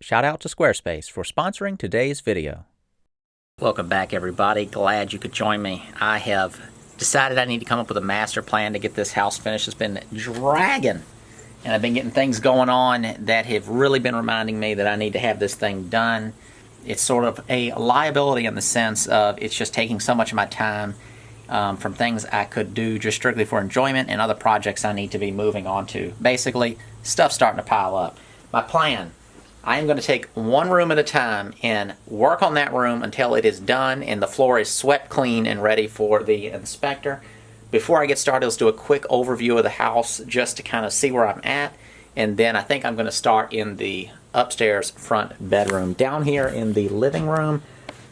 Shout out to Squarespace for sponsoring today's video. Welcome back, everybody. Glad you could join me. I have decided I need to come up with a master plan to get this house finished. It's been dragging, and I've been getting things going on that have really been reminding me that I need to have this thing done. It's sort of a liability in the sense of it's just taking so much of my time from things I could do just strictly for enjoyment and other projects I need to be moving on to. Basically, stuff's starting to pile up. My plan: I am going to take one room at a time and work on that room until it is done and the floor is swept clean and ready for the inspector. Before I get started, let's do a quick overview of the house just to kind of see where I'm at. And then I think I'm going to start in the upstairs front bedroom. Down here in the living room,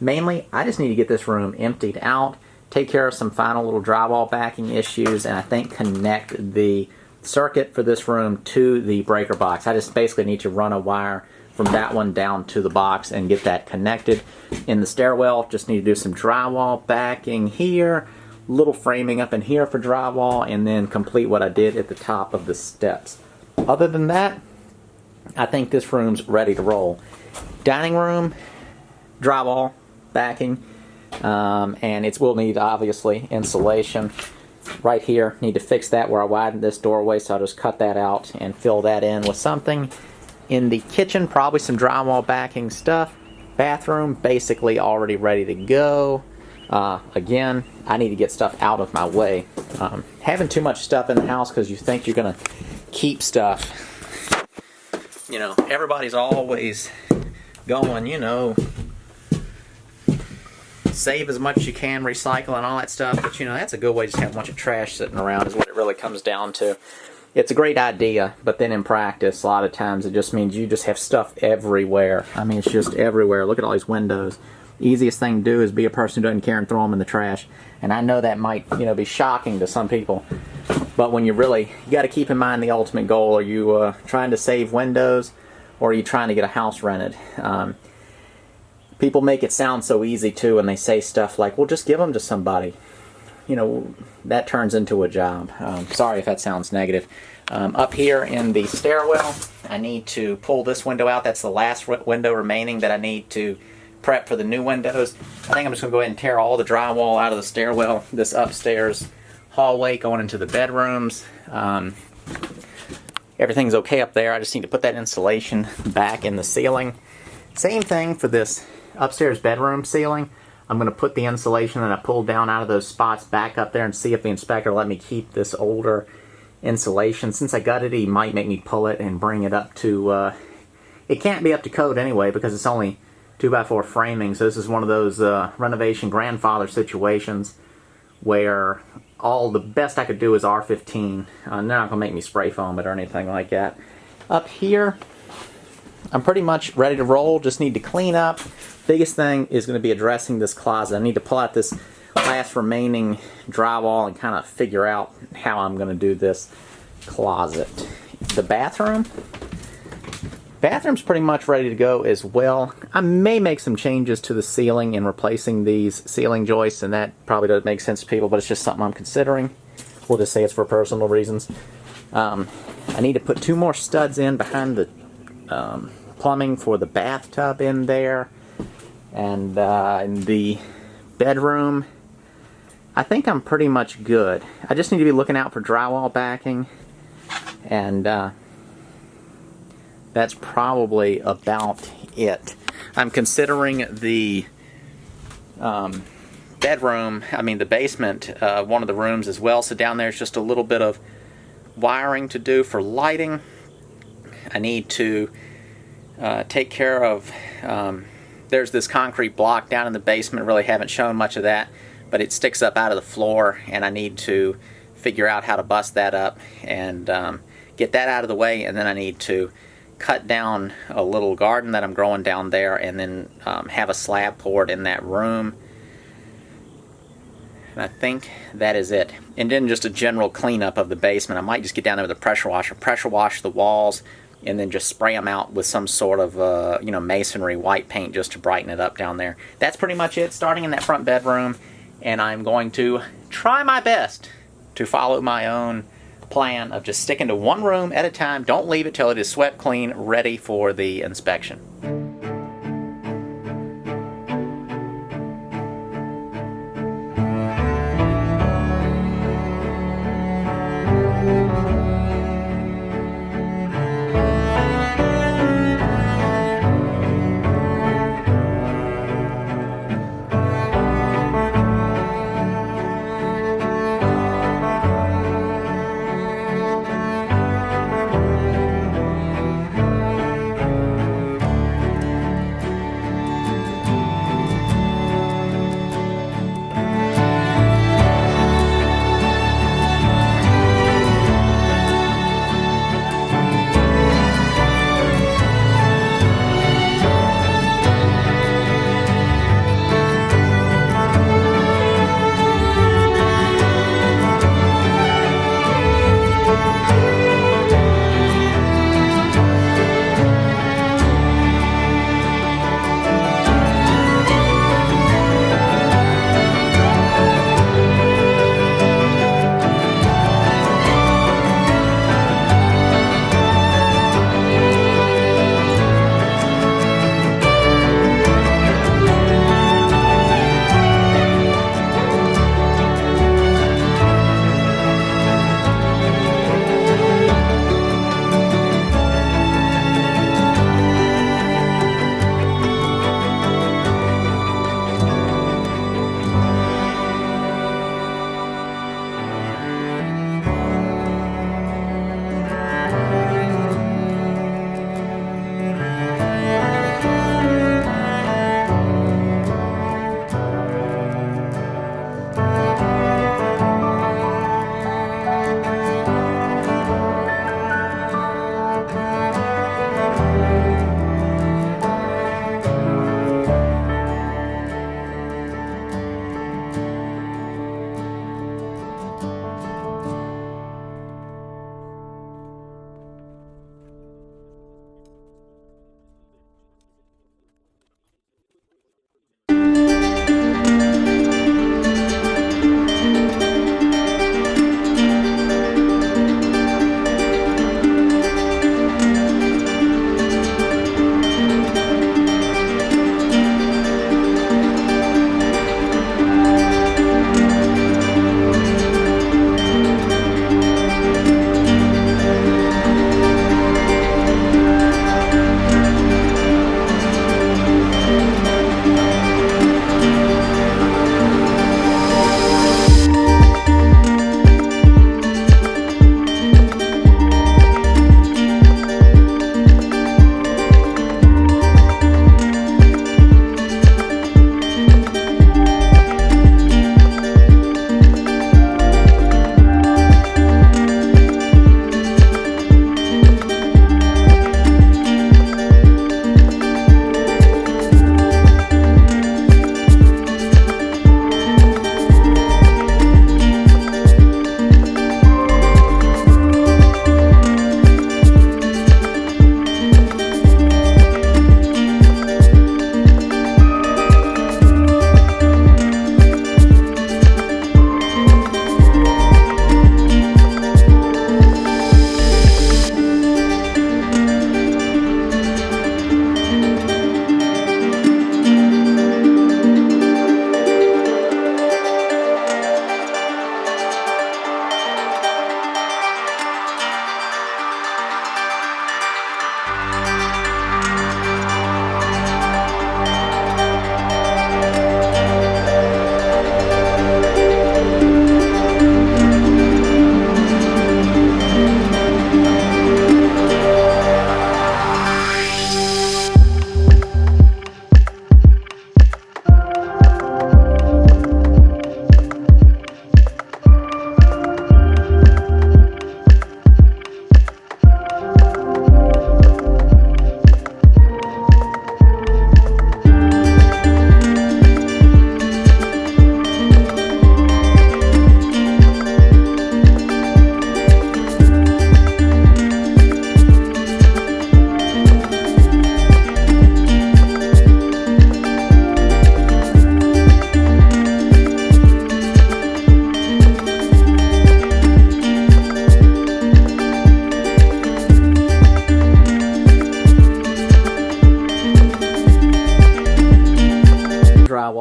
mainly, I just need to get this room emptied out, take care of some final little drywall backing issues, and I think connect the circuit for this room to the breaker box. I just basically need to run a wire from that one down to the box and get that connected. In the stairwell, just need to do some drywall backing here, little framing up in here for drywall, and then complete what I did at the top of the steps. Other than that, I think this room's ready to roll. Dining room, drywall backing, and it will need, obviously, insulation. Right here, need to fix that where I widened this doorway, so I'll just cut that out and fill that in with something. In the kitchen, probably some drywall backing stuff. Bathroom, basically already ready to go. Again, I need to get stuff out of my way. Having too much stuff in the house because you think you're going to keep stuff. You know, everybody's always going, you know, save as much as you can, recycle and all that stuff. But, you know, that's a good way to just have a bunch of trash sitting around is what it really comes down to. It's a great idea, but then in practice, a lot of times it just means you just have stuff everywhere. I mean, it's just everywhere. Look at all these windows. Easiest thing to do is be a person who doesn't care and throw them in the trash. And I know that might, you know, be shocking to some people. But when you got to keep in mind the ultimate goal. Are you trying to save windows, or are you trying to get a house rented? People make it sound so easy, too, and they say stuff like, well, just give them to somebody. You know, that turns into a job. Sorry if that sounds negative. Up here in the stairwell, I need to pull this window out. That's the last window remaining that I need to prep for the new windows. I think I'm just going to go ahead and tear all the drywall out of the stairwell, this upstairs hallway going into the bedrooms. Everything's okay up there. I just need to put that insulation back in the ceiling. Same thing for this upstairs bedroom ceiling. I'm going to put the insulation that I pulled down out of those spots back up there and see if the inspector will let me keep this older insulation. Since I gutted it, he might make me pull it and bring it up to... it can't be up to code anyway because it's only 2x4 framing. So this is one of those renovation grandfather situations where all the best I could do is R15. They're not going to make me spray foam it or anything like that. Up here, I'm pretty much ready to roll. Just need to clean up. Biggest thing is going to be addressing this closet. I need to pull out this last remaining drywall and kind of figure out how I'm going to do this closet. The bathroom's pretty much ready to go as well. I may make some changes to the ceiling in replacing these ceiling joists, and that probably doesn't make sense to people, but it's just something I'm considering. We'll just say it's for personal reasons. I need to put 2 more studs in behind the plumbing for the bathtub in there. And in the bedroom, I think I'm pretty much good. I just need to be looking out for drywall backing, and that's probably about it. I'm considering the bedroom, the basement, one of the rooms as well. So down there's just a little bit of wiring to do for lighting. I need to take care of... there's this concrete block down in the basement. Really haven't shown much of that, but it sticks up out of the floor, and I need to figure out how to bust that up and get that out of the way. And then I need to cut down a little garden that I'm growing down there, and then have a slab poured in that room. And I think that is it. And then just a general cleanup of the basement. I might just get down there with a pressure washer, pressure wash the walls, and then just spray them out with some sort of masonry white paint just to brighten it up down there. That's pretty much it, starting in that front bedroom. And I'm going to try my best to follow my own plan of just sticking to one room at a time. Don't leave it till it is swept clean, ready for the inspection.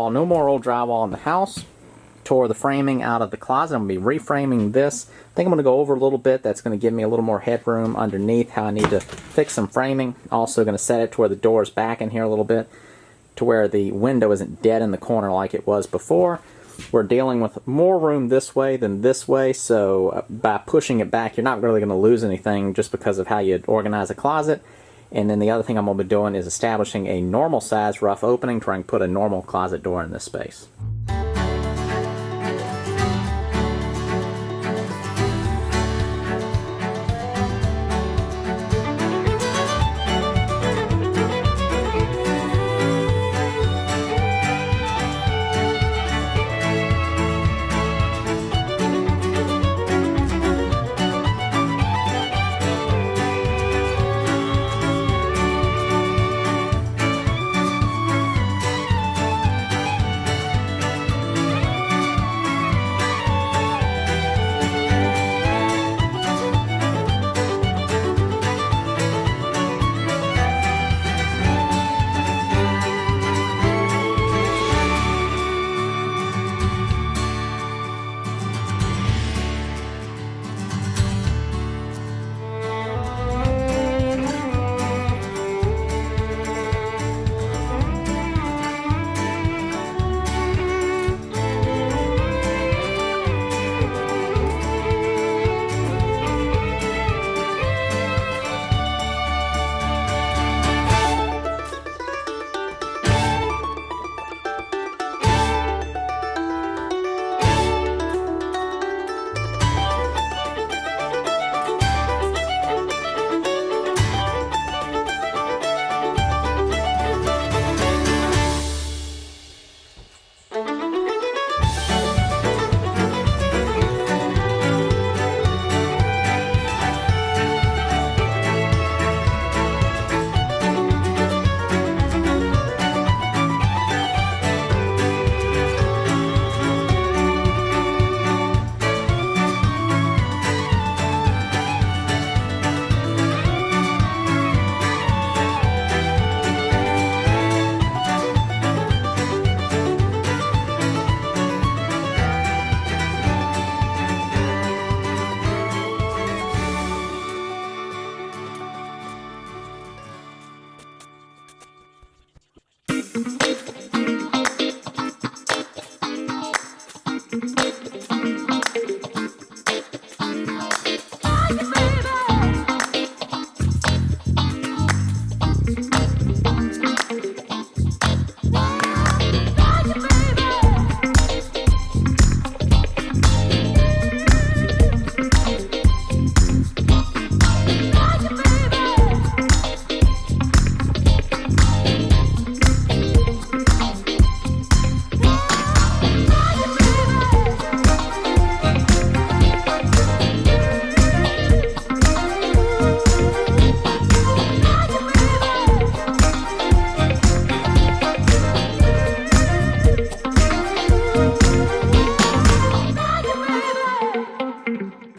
drywall, no more old drywall in the house. Tore the framing out of the closet. I'm going to be reframing this. I think I'm going to go over a little bit. That's going to give me a little more headroom underneath, how I need to fix some framing. Also going to set it to where the door is back in here a little bit, to where the window isn't dead in the corner like it was before. We're dealing with more room this way than this way, so by pushing it back, you're not really going to lose anything just because of how you organize a closet. And then the other thing I'm going to be doing is establishing a normal size rough opening, trying to put a normal closet door in this space.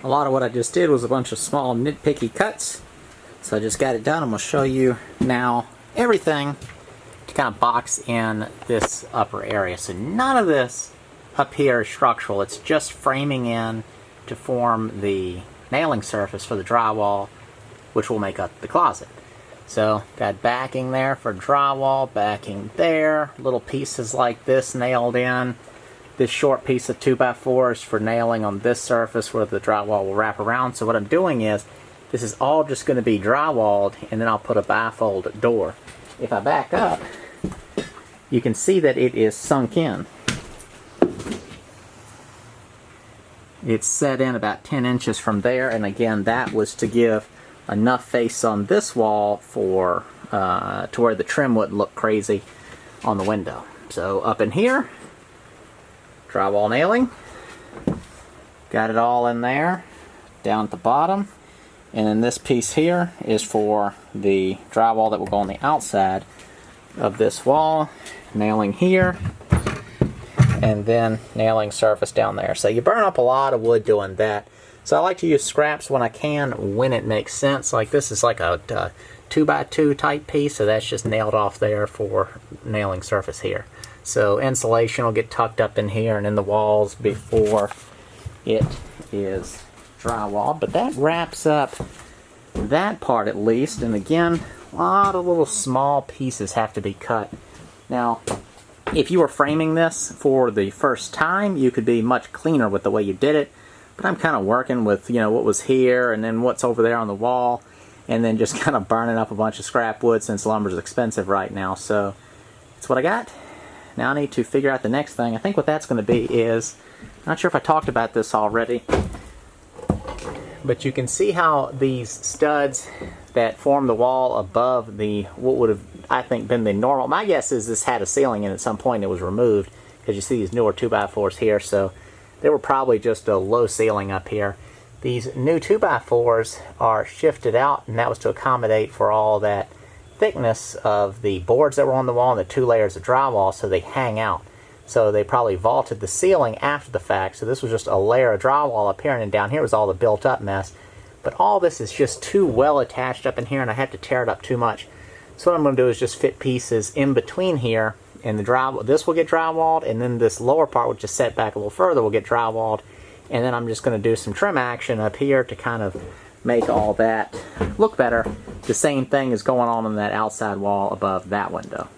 A lot of what I just did was a bunch of small nitpicky cuts. So I just got it done. I'm going to show you now everything to kind of box in this upper area. So none of this up here is structural. It's just framing in to form the nailing surface for the drywall, which will make up the closet. So got backing there for drywall, backing there, little pieces like this nailed in. This short piece of 2x4 is for nailing on this surface where the drywall will wrap around. So what I'm doing is, this is all just going to be drywalled, and then I'll put a bifold door. If I back up, you can see that it is sunk in. It's set in about 10 inches from there, and again, that was to give enough face on this wall for to where the trim wouldn't look crazy on the window. So up in here, drywall nailing, got it all in there, down at the bottom, and then this piece here is for the drywall that will go on the outside of this wall, nailing here, and then nailing surface down there. So you burn up a lot of wood doing that. So I like to use scraps when I can, when it makes sense. Like this is like a 2x2 type piece, so that's just nailed off there for nailing surface here. So insulation will get tucked up in here and in the walls before it is drywalled. But that wraps up that part at least. And again, a lot of little small pieces have to be cut. Now, if you were framing this for the first time, you could be much cleaner with the way you did it. But I'm kind of working with, you know, what was here and then what's over there on the wall, and then just kind of burning up a bunch of scrap wood since lumber is expensive right now. So that's what I got. Now I need to figure out the next thing. I think what that's going to be is, I'm not sure if I talked about this already, but you can see how these studs that form the wall above the, what would have, I think, been the normal. My guess is this had a ceiling and at some point it was removed, because you see these newer 2x4s here, so they were probably just a low ceiling up here. These new 2x4s are shifted out, and that was to accommodate for all that thickness of the boards that were on the wall and the 2 layers of drywall, so they hang out. So they probably vaulted the ceiling after the fact, so this was just a layer of drywall up here, and then down here was all the built up mess. But all this is just too well attached up in here, and I had to tear it up too much. So what I'm going to do is just fit pieces in between here, and the drywall, this will get drywalled, and then this lower part, which is set back a little further, will get drywalled. And then I'm just going to do some trim action up here to kind of make all that look better. The same thing is going on that outside wall above that window.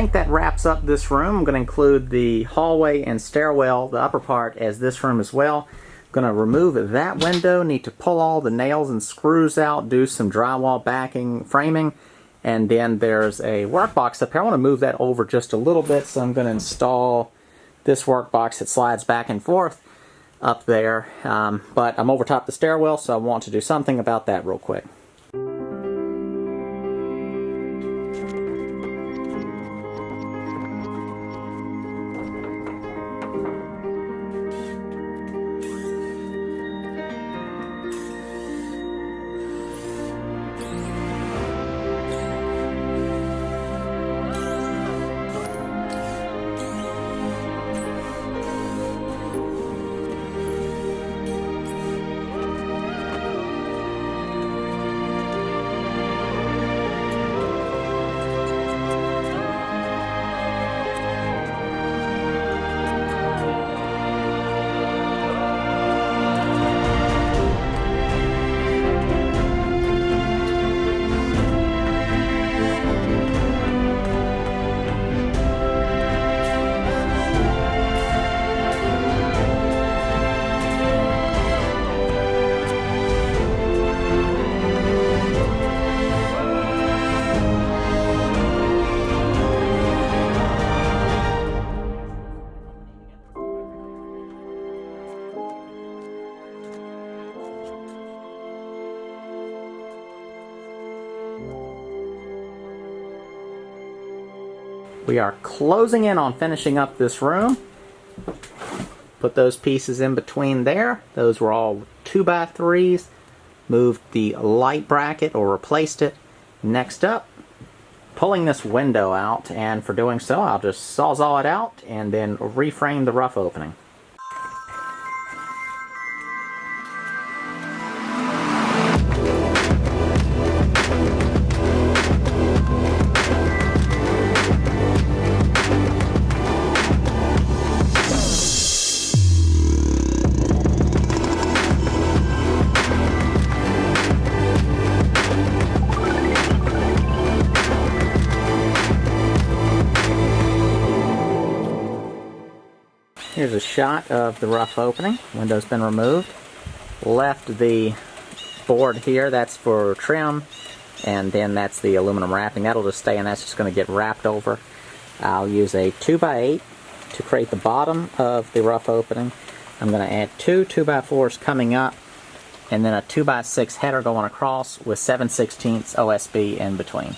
think that wraps up this room. I'm going to include the hallway and stairwell, the upper part, as this room as well. I'm going to remove that window, need to pull all the nails and screws out, do some drywall backing, framing, and then there's a workbox up here. I want to move that over just a little bit, so I'm going to install this workbox that slides back and forth up there, but I'm over top the stairwell, so I want to do something about that real quick. We are closing in on finishing up this room. Put those pieces in between there. Those were all 2x3s. Moved the light bracket or replaced it. Next up, pulling this window out, and for doing so I'll just sawzall it out and then reframe the rough opening. Here's a shot of the rough opening. Window's been removed. Left the board here, that's for trim, and then that's the aluminum wrapping. That'll just stay, and that's just going to get wrapped over. I'll use a 2x8 to create the bottom of the rough opening. I'm going to add two 2x4s coming up, and then a 2x6 header going across with 7/16 OSB in between.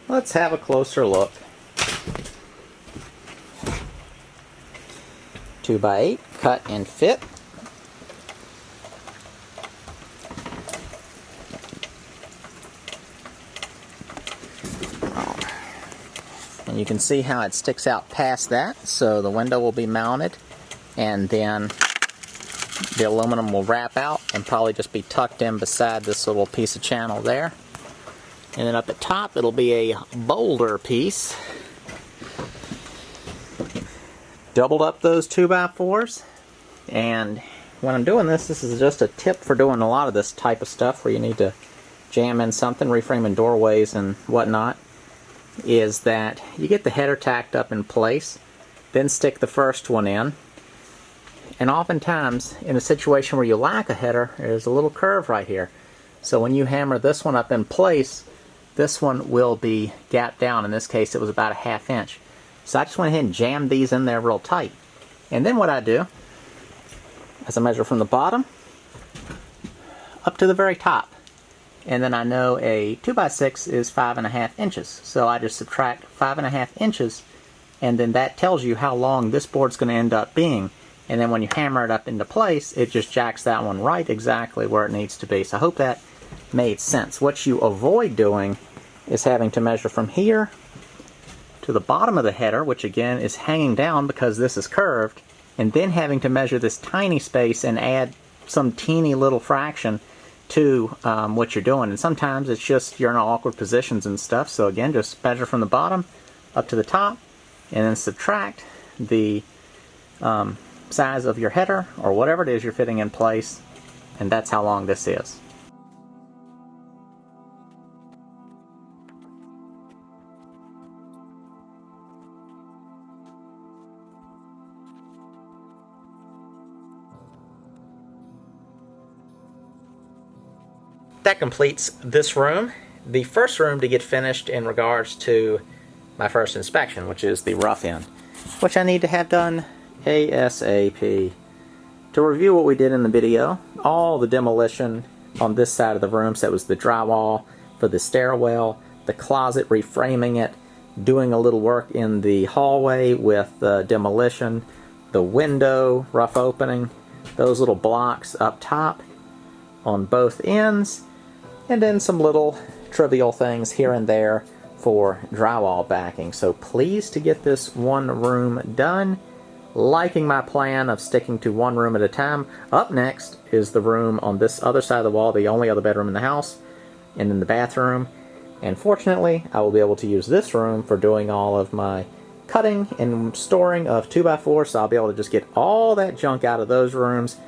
Let's have a closer look. 2x8, cut and fit. And you can see how it sticks out past that, so the window will be mounted, and then the aluminum will wrap out and probably just be tucked in beside this little piece of channel there. And then up at top, it'll be a boulder piece. Doubled up those 2x4s. And when I'm doing this, this is just a tip for doing a lot of this type of stuff where you need to jam in something, reframing doorways and whatnot, is that you get the header tacked up in place, then stick the first one in. And oftentimes, in a situation where you lack a header, there's a little curve right here. So when you hammer this one up in place, this one will be gapped down. In this case, it was about a 1/2 inch. So I just went ahead and jammed these in there real tight. And then what I do, as I measure from the bottom up to the very top. And then I know a 2x6 is 5.5 inches. So I just subtract 5.5 inches, and then that tells you how long this board's going to end up being. And then when you hammer it up into place, it just jacks that one right exactly where it needs to be. So I hope that made sense. What you avoid doing is having to measure from here to the bottom of the header, which again is hanging down because this is curved, and then having to measure this tiny space and add some teeny little fraction to what you're doing. And sometimes it's just you're in awkward positions and stuff. So again, just measure from the bottom up to the top, and then subtract the size of your header or whatever it is you're fitting in place, and that's how long this is. That completes this room. The first room to get finished in regards to my first inspection, which is the rough end, which I need to have done ASAP. To review what we did in the video, all the demolition on this side of the room, so that was the drywall for the stairwell, the closet, reframing it, doing a little work in the hallway with the demolition, the window, rough opening, those little blocks up top on both ends, and then some little trivial things here and there for drywall backing. So pleased to get this one room done. Liking my plan of sticking to one room at a time. Up next is the room on this other side of the wall, the only other bedroom in the house, and then the bathroom. And fortunately, I will be able to use this room for doing all of my cutting and storing of 2x4, so I'll be able to just get all that junk out of those rooms,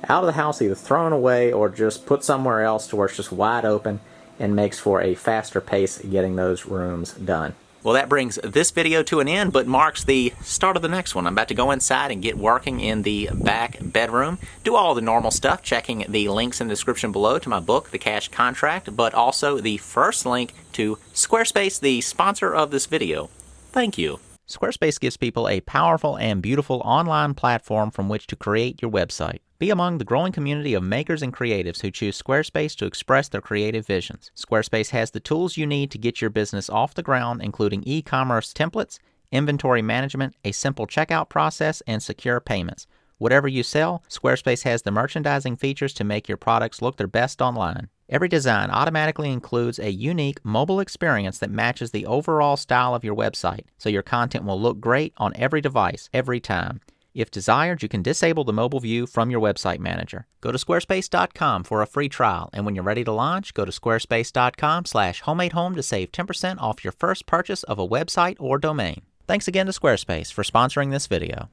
out of the house, either thrown away or just put somewhere else to where it's just wide open and makes for a faster pace getting those rooms done. Well, that brings this video to an end, but marks the start of the next one. I'm about to go inside and get working in the back bedroom, do all the normal stuff, checking the links in the description below to my book, The Cash Contract, but also the first link to Squarespace, the sponsor of this video. Thank you. Squarespace gives people a powerful and beautiful online platform from which to create your website. Be among the growing community of makers and creatives who choose Squarespace to express their creative visions. Squarespace has the tools you need to get your business off the ground, including e-commerce templates, inventory management, a simple checkout process, and secure payments. Whatever you sell, Squarespace has the merchandising features to make your products look their best online. Every design automatically includes a unique mobile experience that matches the overall style of your website, so your content will look great on every device, every time. If desired, you can disable the mobile view from your website manager. Go to squarespace.com for a free trial, and when you're ready to launch, go to squarespace.com/homematehome to save 10% off your first purchase of a website or domain. Thanks again to Squarespace for sponsoring this video.